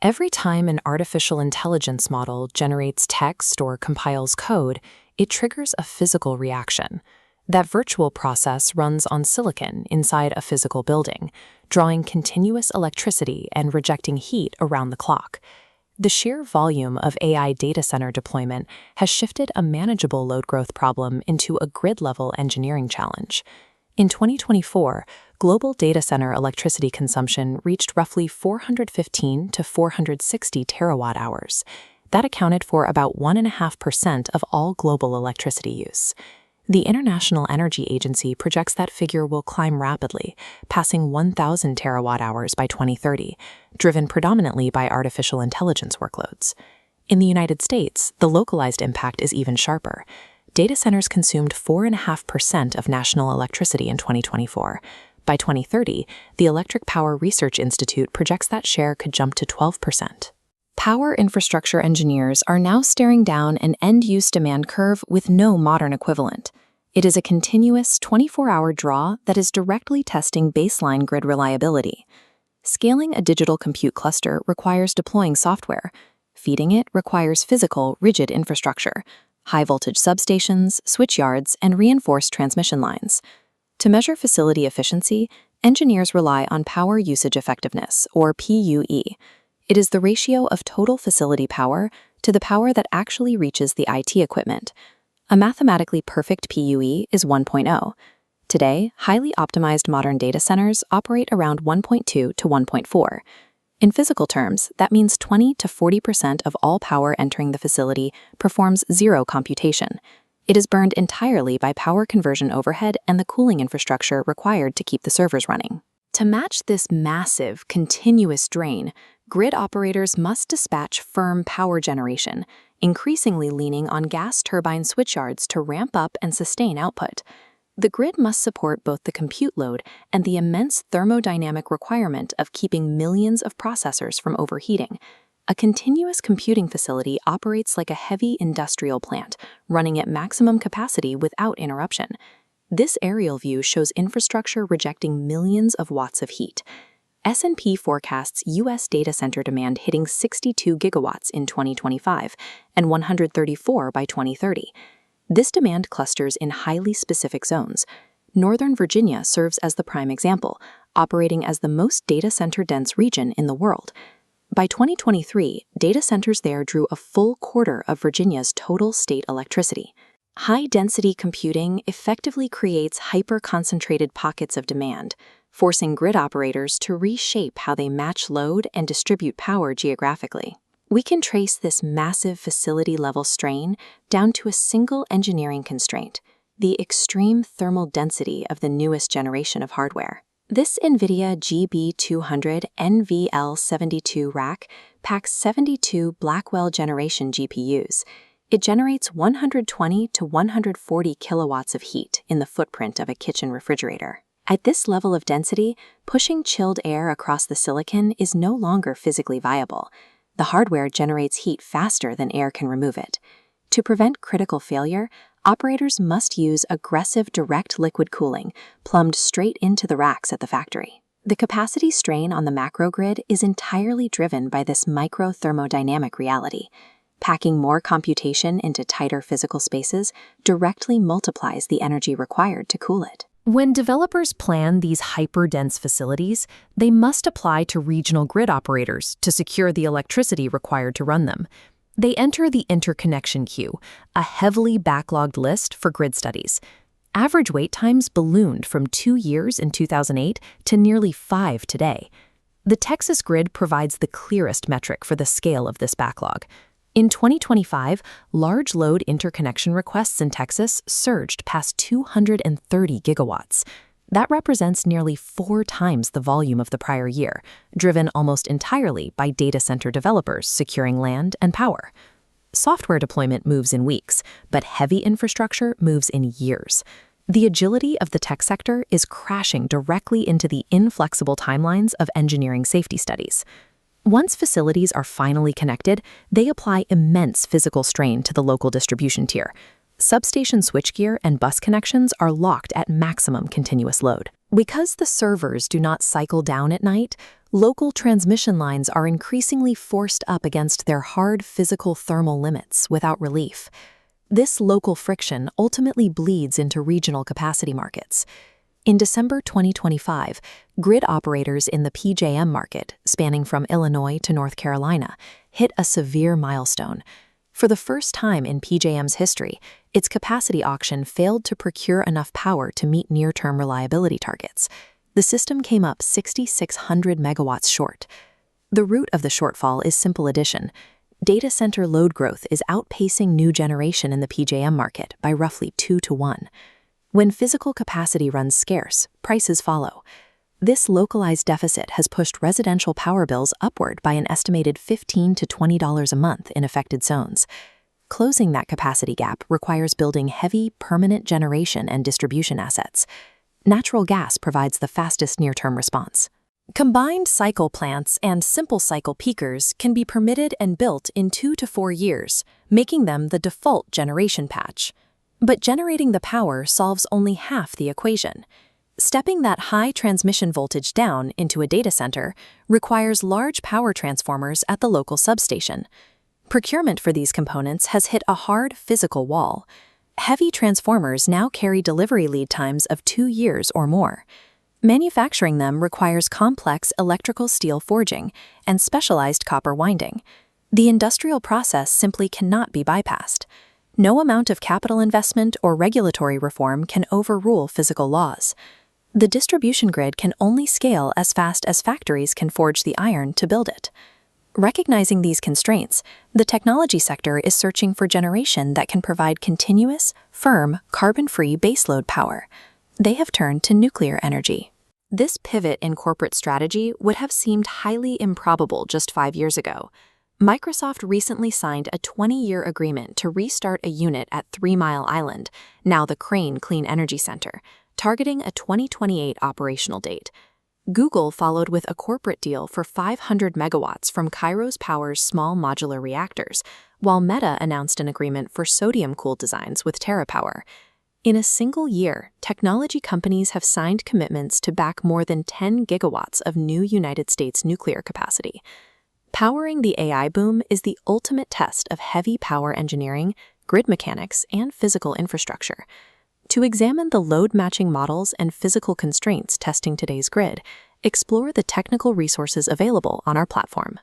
Every time an artificial intelligence model generates text or compiles code, it triggers a physical reaction. That virtual process runs on silicon inside a physical building, drawing continuous electricity and rejecting heat around the clock. The sheer volume of AI data center deployment has shifted a manageable load growth problem into a grid-level engineering challenge. In 2024, global data center electricity consumption reached roughly 415 to 460 terawatt-hours. That accounted for about 1.5% of all global electricity use. The International Energy Agency projects that figure will climb rapidly, passing 1,000 terawatt-hours by 2030, driven predominantly by artificial intelligence workloads. In the United States, the localized impact is even sharper. Data centers consumed 4.5% of national electricity in 2024. By 2030, the Electric Power Research Institute projects that share could jump to 12%. Power infrastructure engineers are now staring down an end-use demand curve with no modern equivalent. It is a continuous 24-hour draw that is directly testing baseline grid reliability. Scaling a digital compute cluster requires deploying software. Feeding it requires physical, rigid infrastructure, high-voltage substations, switch yards, and reinforced transmission lines. To measure facility efficiency, engineers rely on power usage effectiveness, or PUE. It is the ratio of total facility power to the power that actually reaches the IT equipment. A mathematically perfect PUE is 1.0. Today, highly optimized modern data centers operate around 1.2 to 1.4. In physical terms, that means 20 to 40% of all power entering the facility performs zero computation. It is burned entirely by power conversion overhead and the cooling infrastructure required to keep the servers running. To match this massive, continuous drain, grid operators must dispatch firm power generation, increasingly leaning on gas turbine switchyards to ramp up and sustain output. The grid must support both the compute load and the immense thermodynamic requirement of keeping millions of processors from overheating. A continuous computing facility operates like a heavy industrial plant, running at maximum capacity without interruption. This aerial view shows infrastructure rejecting millions of watts of heat. S&P forecasts U.S. data center demand hitting 62 gigawatts in 2025 and 134 by 2030. This demand clusters in highly specific zones. Northern Virginia serves as the prime example, operating as the most data center-dense region in the world. By 2023, data centers there drew a full quarter of Virginia's total state electricity. High-density computing effectively creates hyper-concentrated pockets of demand, forcing grid operators to reshape how they match load and distribute power geographically. We can trace this massive facility-level strain down to a single engineering constraint: the extreme thermal density of the newest generation of hardware. This NVIDIA GB200 NVL72 rack packs 72 Blackwell generation GPUs. It generates 120 to 140 kilowatts of heat in the footprint of a kitchen refrigerator. At this level of density, pushing chilled air across the silicon is no longer physically viable. The hardware generates heat faster than air can remove it. To prevent critical failure, operators must use aggressive direct liquid cooling, plumbed straight into the racks at the factory. The capacity strain on the macro grid is entirely driven by this micro-thermodynamic reality. Packing more computation into tighter physical spaces directly multiplies the energy required to cool it. When developers plan these hyper-dense facilities, they must apply to regional grid operators to secure the electricity required to run them. They enter the interconnection queue, a heavily backlogged list for grid studies. Average wait times ballooned from 2 years in 2008 to nearly 5 today. The Texas grid provides the clearest metric for the scale of this backlog. In 2025, large load interconnection requests in Texas surged past 230 gigawatts. That represents nearly 4 times the volume of the prior year, driven almost entirely by data center developers securing land and power. Software deployment moves in weeks, but heavy infrastructure moves in years. The agility of the tech sector is crashing directly into the inflexible timelines of engineering safety studies. Once facilities are finally connected, they apply immense physical strain to the local distribution tier. Substation switchgear and bus connections are locked at maximum continuous load. Because the servers do not cycle down at night, local transmission lines are increasingly forced up against their hard physical thermal limits without relief. This local friction ultimately bleeds into regional capacity markets. In December 2025, grid operators in the PJM market, spanning from Illinois to North Carolina, hit a severe milestone. For the first time in PJM's history, its capacity auction failed to procure enough power to meet near-term reliability targets. The system came up 6,600 megawatts short. The root of the shortfall is simple addition. Data center load growth is outpacing new generation in the PJM market by roughly 2 to 1. When physical capacity runs scarce, prices follow. This localized deficit has pushed residential power bills upward by an estimated $15 to $20 a month in affected zones. Closing that capacity gap requires building heavy, permanent generation and distribution assets. Natural gas provides the fastest near-term response. Combined cycle plants and simple cycle peakers can be permitted and built in 2 to 4 years, making them the default generation patch. But generating the power solves only half the equation. Stepping that high transmission voltage down into a data center requires large power transformers at the local substation. Procurement for these components has hit a hard physical wall. Heavy transformers now carry delivery lead times of 2 years or more. Manufacturing them requires complex electrical steel forging and specialized copper winding. The industrial process simply cannot be bypassed. No amount of capital investment or regulatory reform can overrule physical laws. The distribution grid can only scale as fast as factories can forge the iron to build it. Recognizing these constraints, the technology sector is searching for generation that can provide continuous, firm, carbon-free baseload power. They have turned to nuclear energy. This pivot in corporate strategy would have seemed highly improbable just 5 years ago. Microsoft recently signed a 20-year agreement to restart a unit at 3 Mile Island, now the Crane Clean Energy Center, targeting a 2028 operational date. Google followed with a corporate deal for 500 megawatts from Kairos Power's small modular reactors, while Meta announced an agreement for sodium-cooled designs with TerraPower. In a single year, technology companies have signed commitments to back more than 10 gigawatts of new United States nuclear capacity. Powering the AI boom is the ultimate test of heavy power engineering, grid mechanics, and physical infrastructure. To examine the load-matching models and physical constraints testing today's grid, explore the technical resources available on our platform.